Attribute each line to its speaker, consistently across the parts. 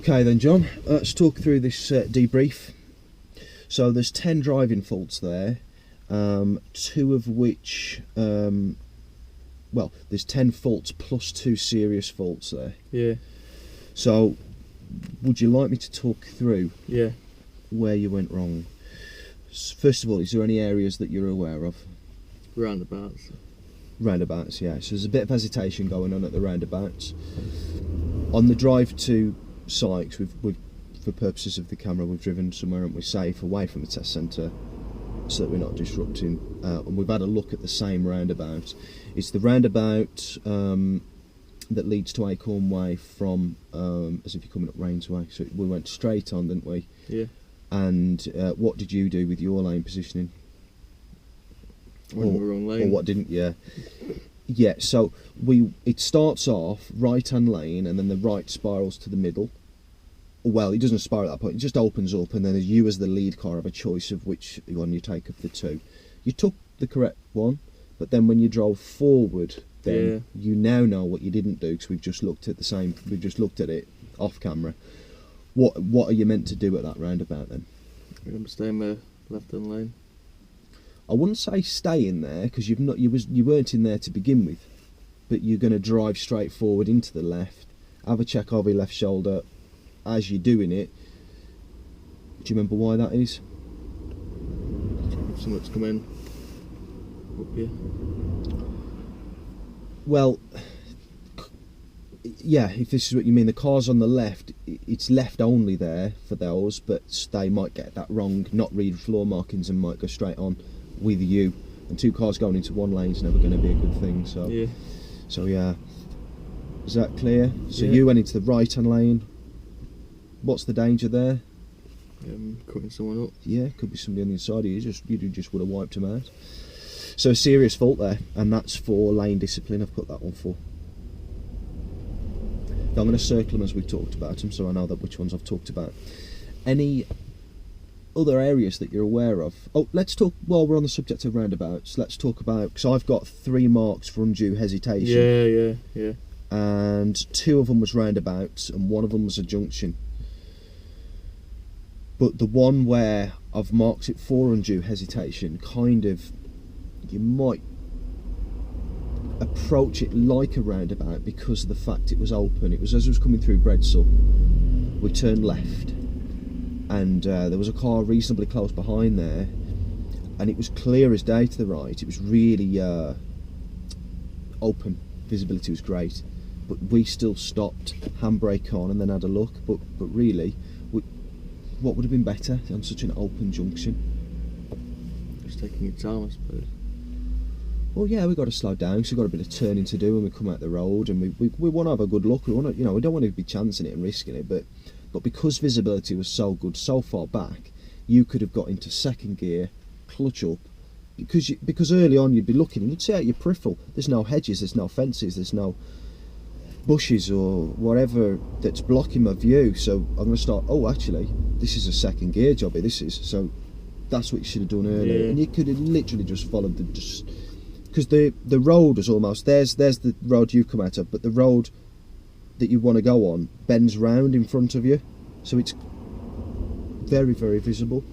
Speaker 1: Okay then, John, let's talk through this debrief. So there's 10 driving faults there, 2 of which, well, there's 10 faults plus 2 serious faults there.
Speaker 2: Yeah.
Speaker 1: So, would you like me to talk through where you went wrong? First of all, is there any areas that you're aware of?
Speaker 2: Roundabouts.
Speaker 1: Roundabouts, yeah. So there's a bit of hesitation going on at the roundabouts. On the drive to Sykes, we've for purposes of the camera, we've driven somewhere, and we're safe away from the test centre so that we're not disrupting. And we've had a look at the same roundabout. It's the roundabout that leads to Acorn Way from, as if you're coming up Rains Way. So we went straight on, didn't we?
Speaker 2: Yeah.
Speaker 1: And what did you do with your lane positioning?
Speaker 2: Went the wrong lane.
Speaker 1: Or what didn't you? Yeah, so it starts off right-hand lane, and then the right spirals to the middle. Well, it doesn't spiral at that point, it just opens up, and then you as the lead car have a choice of which one you take of the two. You took the correct one, but then when you drove forward, then you now know what you didn't do, because we've just looked at it off camera. What are you meant to do at that roundabout then?
Speaker 2: I'm staying the left-hand lane.
Speaker 1: I wouldn't say stay in there, because you weren't in there to begin with, but you're going to drive straight forward into the left, have a check over your left shoulder as you're doing it. Do you remember why that is?
Speaker 2: If someone's come in up here.
Speaker 1: Well, yeah, if this is what you mean, the cars on the left, it's left only there for those, but they might get that wrong, not read floor markings, and might go straight on with you. And 2 cars going into one lane is never going to be a good thing. So yeah, is that clear? So you went into the right hand lane. What's the danger there?
Speaker 2: Cutting someone up.
Speaker 1: Yeah, could be somebody on the inside of you. You just would have wiped them out. So a serious fault there, and that's for lane discipline. I've put that one for. Now I'm going to circle them as we've talked about them, so I know that which ones I've talked about. Any other areas that you're aware of? Oh, let's talk, while we're on the subject of roundabouts, let's talk about, because I've got 3 marks for undue hesitation.
Speaker 2: Yeah.
Speaker 1: And 2 of them was roundabouts, and 1 of them was a junction. But the one where I've marked it for undue hesitation, kind of, you might approach it like a roundabout because of the fact it was open. It was as it was coming through Bredsall, we turned left, and there was a car reasonably close behind there, and it was clear as day to the right. It was really open, visibility was great, but we still stopped, handbrake on, and then had a look. But really, what would have been better on such an open junction?
Speaker 2: Just taking your time, I suppose.
Speaker 1: Well, yeah, we've got to slow down, because we've got a bit of turning to do when we come out the road, and we want to have a good look. We want to, we don't want to be chancing it and risking it, but because visibility was so good so far back, you could have got into second gear, clutch up, because early on you'd be looking and you'd see out your peripheral. There's no hedges, there's no fences, there's no bushes or whatever that's blocking my view. So I'm going to start, oh, actually, this is a second gear jobby, this is. So that's what you should have done earlier. And you could have literally just followed because the road is almost, there's the road you've come out of, but the road that you want to go on bends round in front of you, so it's very, very visible.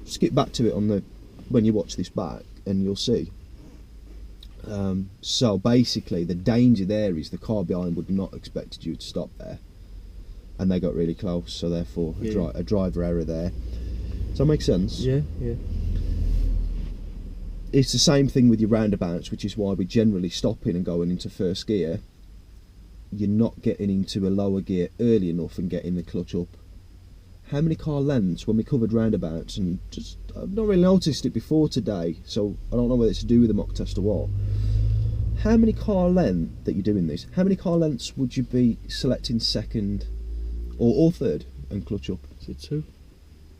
Speaker 1: Skip back to it when you watch this back, and you'll see. So basically, the danger there is the car behind would not expected you to stop there, and they got really close. So therefore, a driver error there. Does that make sense?
Speaker 2: Yeah.
Speaker 1: It's the same thing with your roundabouts, which is why we generally stop in and going into first gear. You're not getting into a lower gear early enough and getting the clutch up. How many car lengths, when we covered roundabouts, and just I've not really noticed it before today, so I don't know whether it's to do with the mock test or what. How many car lengths that you're doing this? How many car lengths would you be selecting second or third and clutch up?
Speaker 2: Is it 2?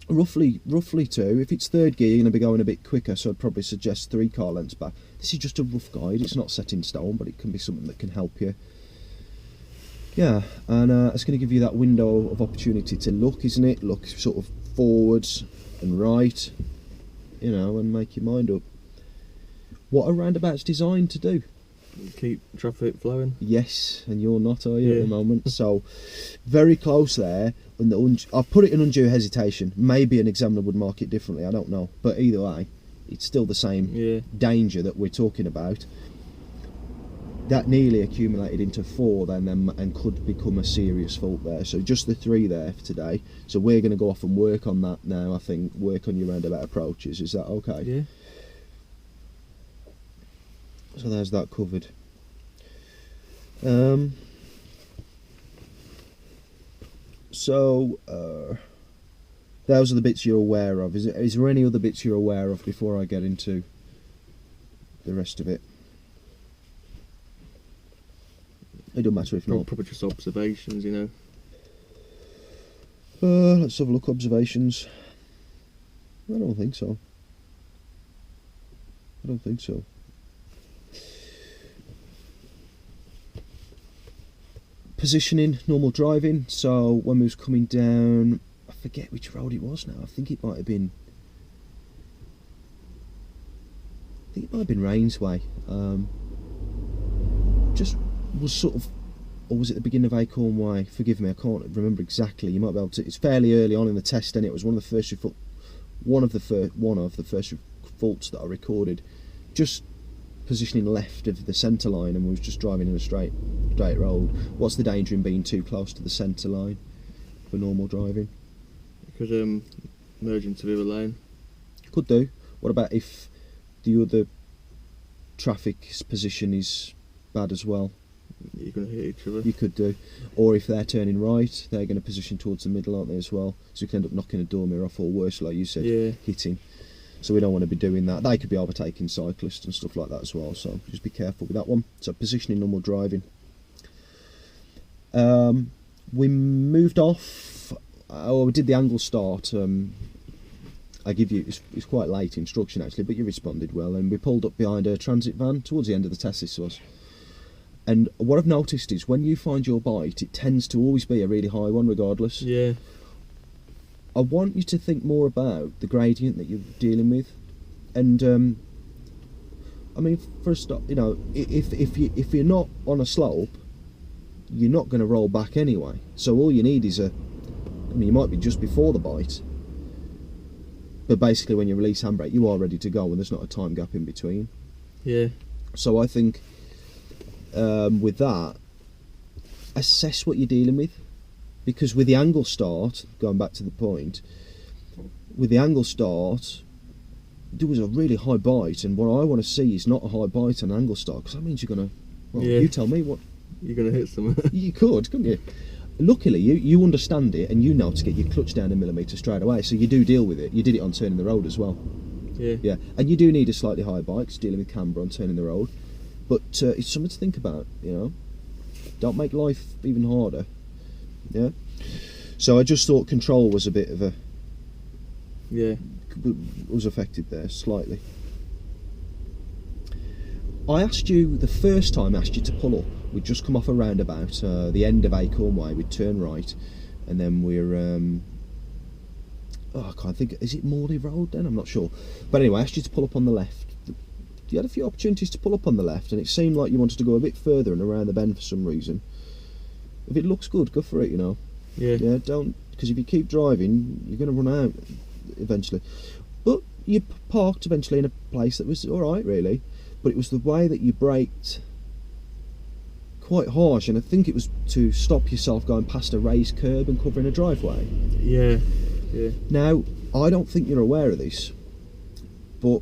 Speaker 1: Roughly 2. If it's third gear, you're going to be going a bit quicker, so I'd probably suggest 3 car lengths back. This is just a rough guide, it's not set in stone, but it can be something that can help you. Yeah, and it's going to give you that window of opportunity to look, isn't it? Look sort of forwards and right, and make your mind up. What are roundabouts designed to do?
Speaker 2: keep traffic flowing.
Speaker 1: Yes, and you're not, are you, at
Speaker 2: Yeah.
Speaker 1: the moment? So, very close there. And I've put it in undue hesitation. Maybe an examiner would mark it differently, I don't know. But either way, it's still the same
Speaker 2: Yeah.
Speaker 1: danger that we're talking about. That nearly accumulated into 4 then and could become a serious fault there. So just the 3 there for today. So we're going to go off and work on that now, I think. Work on your roundabout approaches. Is that okay?
Speaker 2: Yeah.
Speaker 1: So there's that covered. Those are the bits you're aware of. Is there any other bits you're aware of before I get into the rest of it? It don't matter if not.
Speaker 2: Probably just observations, you know.
Speaker 1: Let's have a look. Observations. I don't think so. Positioning, normal driving. So when we was coming down, I forget which road it was now. I think it might have been Rainsway. Just was sort of, or was it the beginning of Acorn Way? Forgive me, I can't remember exactly. You might be able to. It's fairly early on in the test, and it was one of the first faults that I recorded. Just positioning left of the centre line, and we was just driving in a straight road. What's the danger in being too close to the centre line for normal driving?
Speaker 2: It could merge into the other lane.
Speaker 1: Could do. What about if the other traffic's position is bad as well?
Speaker 2: You're going to hit each other.
Speaker 1: You could do. Or if they're turning right, they're going to position towards the middle, aren't they, as well? So you can end up knocking a door mirror off, or worse, like you said,
Speaker 2: Yeah.
Speaker 1: hitting. So we don't want to be doing that. They could be overtaking cyclists and stuff like that as well, so just be careful with that one. So positioning, normal driving. We moved off, we did the angle start. I give you, it's quite late instruction actually, but you responded well, and we pulled up behind a transit van towards the end of the test this was. And what I've noticed is when you find your bite, it tends to always be a really high one regardless.
Speaker 2: Yeah.
Speaker 1: I want you to think more about the gradient that you're dealing with, and I mean, for a start, you know, if you're not on a slope, you're not going to roll back anyway. So all you need is you might be just before the bite, but basically when you release handbrake, you are ready to go, and there's not a time gap in between.
Speaker 2: Yeah.
Speaker 1: So I think with that, assess what you're dealing with. Because with the angle start, going back to the point, with the angle start, there was a really high bite, and what I want to see is not a high bite on angle start, because that means you're going to, well,
Speaker 2: Yeah.
Speaker 1: you tell me what.
Speaker 2: You're going to hit someone.
Speaker 1: You could, couldn't you? Luckily, you understand it, and you know to get your clutch down a millimetre straight away, so you do deal with it. You did it on turning the road as well.
Speaker 2: Yeah.
Speaker 1: Yeah, and you do need a slightly higher bike, 'cause dealing with camber on turning the road, but it's something to think about, you know. Don't make life even harder. Yeah. So I just thought control was a bit of a
Speaker 2: Yeah.
Speaker 1: was affected there slightly. I asked you the first time I asked you to pull up. We'd just come off a roundabout, the end of Acorn Way. We'd turn right, and then we're I can't think. Is it Morley Road then? I'm not sure. But anyway, I asked you to pull up on the left. You had a few opportunities to pull up on the left, and it seemed like you wanted to go a bit further and around the bend for some reason. If it looks good, go for it, you know.
Speaker 2: Yeah.
Speaker 1: Yeah, don't, because if you keep driving, you're going to run out eventually. But you parked eventually in a place that was alright, really. But it was the way that you braked quite harsh, and I think it was to stop yourself going past a raised curb and covering a driveway.
Speaker 2: Yeah. Yeah.
Speaker 1: Now, I don't think you're aware of this, but,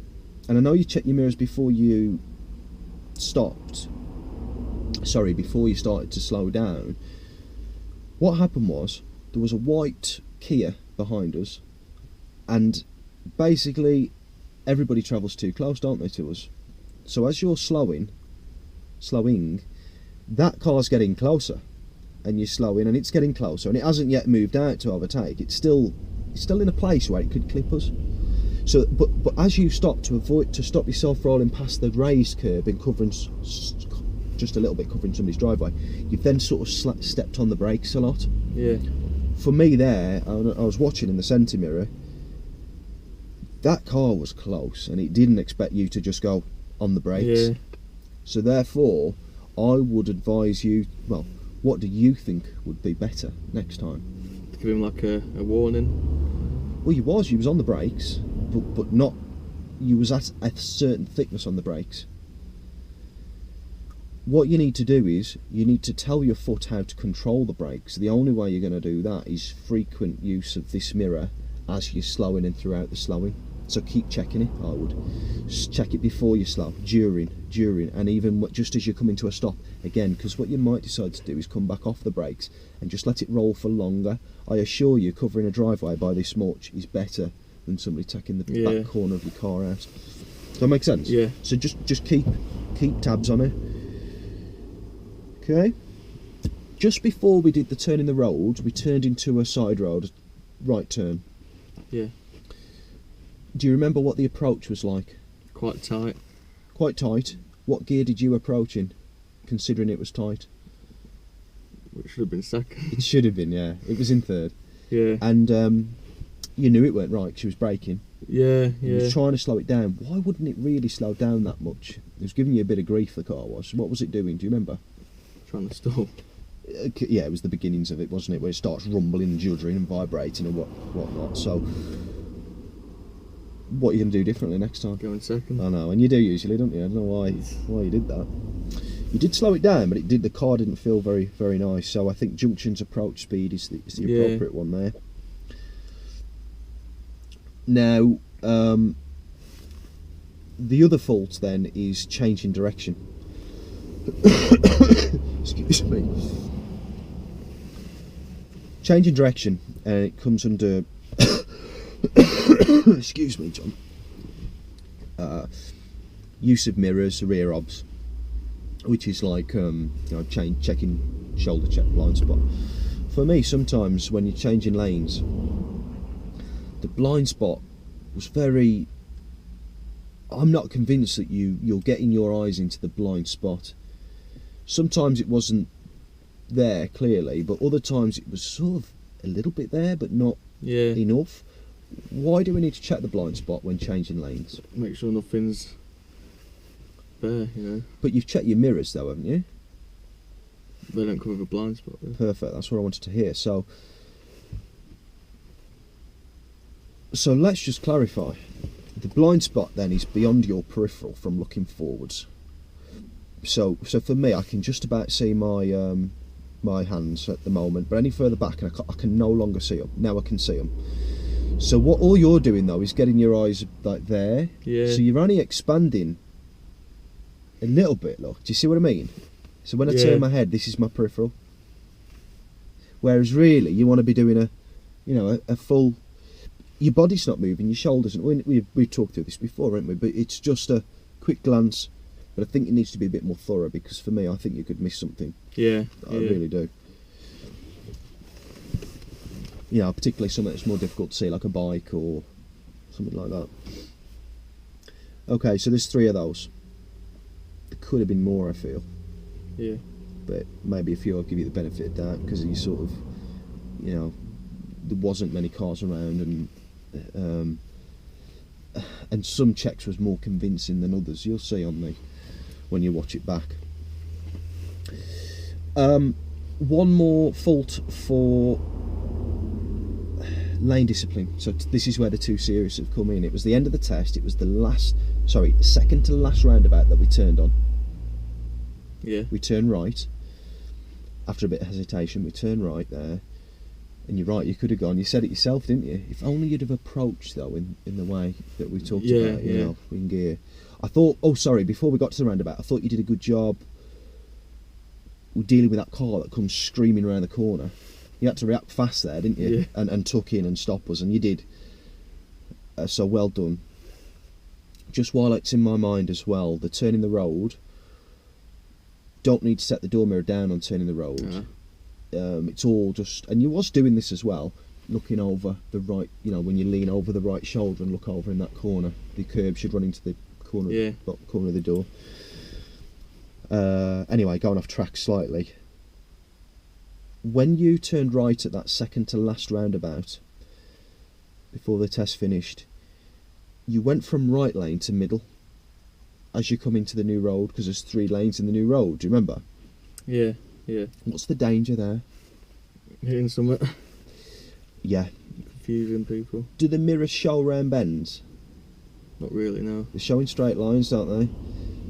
Speaker 1: and I know you checked your mirrors before you stopped. Sorry, before you started to slow down. What happened was, there was a white Kia behind us, and basically everybody travels too close, don't they, to us? So as you're slowing, that car's getting closer, and you're slowing, and it's getting closer, and it hasn't yet moved out to overtake. It's still in a place where it could clip us. So, but as you stop to stop yourself rolling past the raised curb and covering just a little bit, covering somebody's driveway, you've then sort of stepped on the brakes a lot.
Speaker 2: Yeah.
Speaker 1: For me there, I was watching in the centre mirror, that car was close, and it didn't expect you to just go on the brakes.
Speaker 2: Yeah.
Speaker 1: So therefore, I would advise you, well, what do you think would be better next time?
Speaker 2: To give him like a warning.
Speaker 1: Well, you was on the brakes, but not, you was at a certain thickness on the brakes. What you need to do is, you need to tell your foot how to control the brakes. The only way you're going to do that is frequent use of this mirror as you're slowing and throughout the slowing. So keep checking it, I would. Just check it before you slow, during, and even just as you come into a stop. Again, because what you might decide to do is come back off the brakes and just let it roll for longer. I assure you, covering a driveway by this much is better than somebody taking the back corner of your car out. Does that make sense?
Speaker 2: Yeah.
Speaker 1: So just keep tabs on it. Okay. Just before we did the turn in the road, we turned into a side road, right turn.
Speaker 2: Yeah.
Speaker 1: Do you remember what the approach was like?
Speaker 2: Quite tight.
Speaker 1: Quite tight. What gear did you approach in, considering it was tight?
Speaker 2: It should have been second.
Speaker 1: It should have been, yeah. It was in third.
Speaker 2: Yeah.
Speaker 1: And you knew it weren't right, 'cause she was braking.
Speaker 2: Yeah,
Speaker 1: You
Speaker 2: yeah.
Speaker 1: was trying to slow it down. Why wouldn't it really slow down that much? It was giving you a bit of grief, the car was. What was it doing, do you remember?
Speaker 2: Trying to stall.
Speaker 1: Yeah, it was the beginnings of it, wasn't it? Where it starts rumbling and juddering and vibrating and whatnot. So, what are you going to do differently next time?
Speaker 2: Going second.
Speaker 1: I know, and you do usually, don't you? I don't know why you did that. You did slow it down, but the car didn't feel very, very nice. So I think junctions approach speed is the appropriate one there. Now, the other fault then is changing direction. Excuse me. Changing direction, and it comes under excuse me, John. Use of mirrors, rear obs, which is like checking shoulder check, blind spot. For me, sometimes when you're changing lanes, the blind spot was very. I'm not convinced that you're getting your eyes into the blind spot. Sometimes it wasn't there clearly, but other times it was sort of a little bit there, but not enough. Why do we need to check the blind spot when changing lanes?
Speaker 2: Make sure nothing's there, you know.
Speaker 1: But you've checked your mirrors though, haven't you?
Speaker 2: They don't come with a blind spot, though.
Speaker 1: Perfect, that's what I wanted to hear. So let's just clarify. The blind spot then is beyond your peripheral from looking forwards. So for me, I can just about see my my hands at the moment, but any further back and I can no longer see them. Now I can see them. So all you're doing though is getting your eyes like there.
Speaker 2: Yeah.
Speaker 1: So you're only expanding a little bit, look. Do you see what I mean? So when I turn my head, this is my peripheral. Whereas really, you want to be doing a full. Your body's not moving, your shoulders. We've talked through this before, haven't we? But it's just a quick glance. But I think it needs to be a bit more thorough, because for me, I think you could miss something.
Speaker 2: Yeah.
Speaker 1: I really do. You know, particularly something that's more difficult to see, like a bike or something like that. Okay, so there's 3 of those. There could have been more, I feel.
Speaker 2: Yeah.
Speaker 1: But maybe a few I'll give you the benefit of that, because you sort of, you know, there wasn't many cars around, and some checks was more convincing than others. You'll see on me when you watch it back. One more fault for lane discipline. So this is where the 2 series have come in. It was the end of the test. It was the second to last roundabout that we turned on.
Speaker 2: Yeah.
Speaker 1: We turned right. After a bit of hesitation, we turned right there. And you're right, you could have gone. You said it yourself, didn't you? If only you'd have approached, though, in the way that we talked about, you know, in gear. I thought, before we got to the roundabout, I thought you did a good job with dealing with that car that comes screaming around the corner. You had to react fast there, didn't you?
Speaker 2: Yeah.
Speaker 1: And tuck in and stop us, and you did. So well done. Just while it's in my mind as well, the turning the road, don't need to set the door mirror down on turning the road. It's all just, and you was doing this as well, looking over the right, you know, when you lean over the right shoulder and look over in that corner, the curb should run into the corner, corner of the door. Anyway, going off track slightly. When you turned right at that second to last roundabout, before the test finished, you went from right lane to middle. as you come into the new road, because there's 3 lanes in the new road. Do you remember?
Speaker 2: Yeah.
Speaker 1: What's the danger there?
Speaker 2: Hitting something.
Speaker 1: Yeah.
Speaker 2: Confusing people.
Speaker 1: Do the mirrors show round bends?
Speaker 2: Not really, no.
Speaker 1: They're showing straight lines, don't they?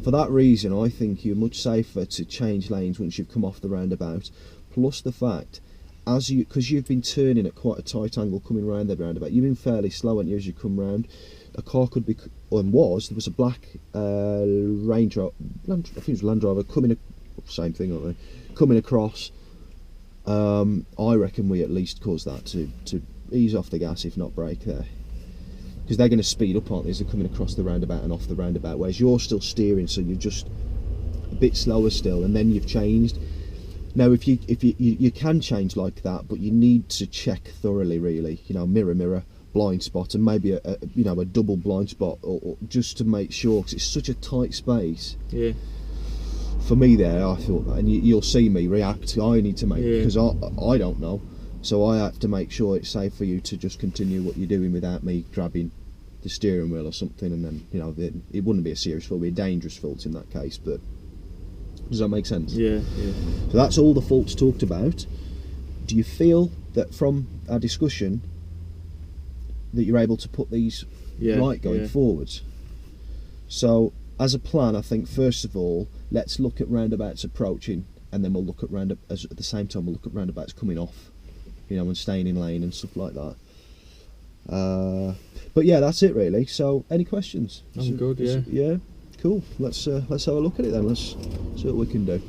Speaker 1: For that reason, I think you're much safer to change lanes once you've come off the roundabout. Plus the fact, because you've been turning at quite a tight angle coming round the roundabout, you've been fairly slow, haven't you, as you come round. A car could be, there was a black Range Rover, I think it was Land Rover, same thing, aren't they? Coming across. I reckon we at least cause that to ease off the gas, if not brake there, because they're going to speed up, aren't they, as they're coming across the roundabout and off the roundabout, whereas you're still steering, so you're just a bit slower still, and then you've changed. Now if you can change like that, but you need to check thoroughly, really, you know, mirror, blind spot, and maybe a double blind spot, or just to make sure, because it's such a tight space.
Speaker 2: Yeah.
Speaker 1: For me there, I thought that, and you'll see me react. I need to make, because I don't know, so I have to make sure it's safe for you to just continue what you're doing without me grabbing the steering wheel or something, and then, you know, it wouldn't be a serious fault, it'd be a dangerous fault in that case. But does that make sense?
Speaker 2: Yeah.
Speaker 1: So that's all the faults talked about. Do you feel that from our discussion that you're able to put these right going forwards? So as a plan, I think first of all, let's look at roundabouts approaching, and then we'll look at at the same time we'll look at roundabouts coming off, you know, and staying in lane and stuff like that. But yeah, that's it really. So any questions?
Speaker 2: I'm good. Yeah.
Speaker 1: Cool. Let's have a look at it then. Let's see what we can do.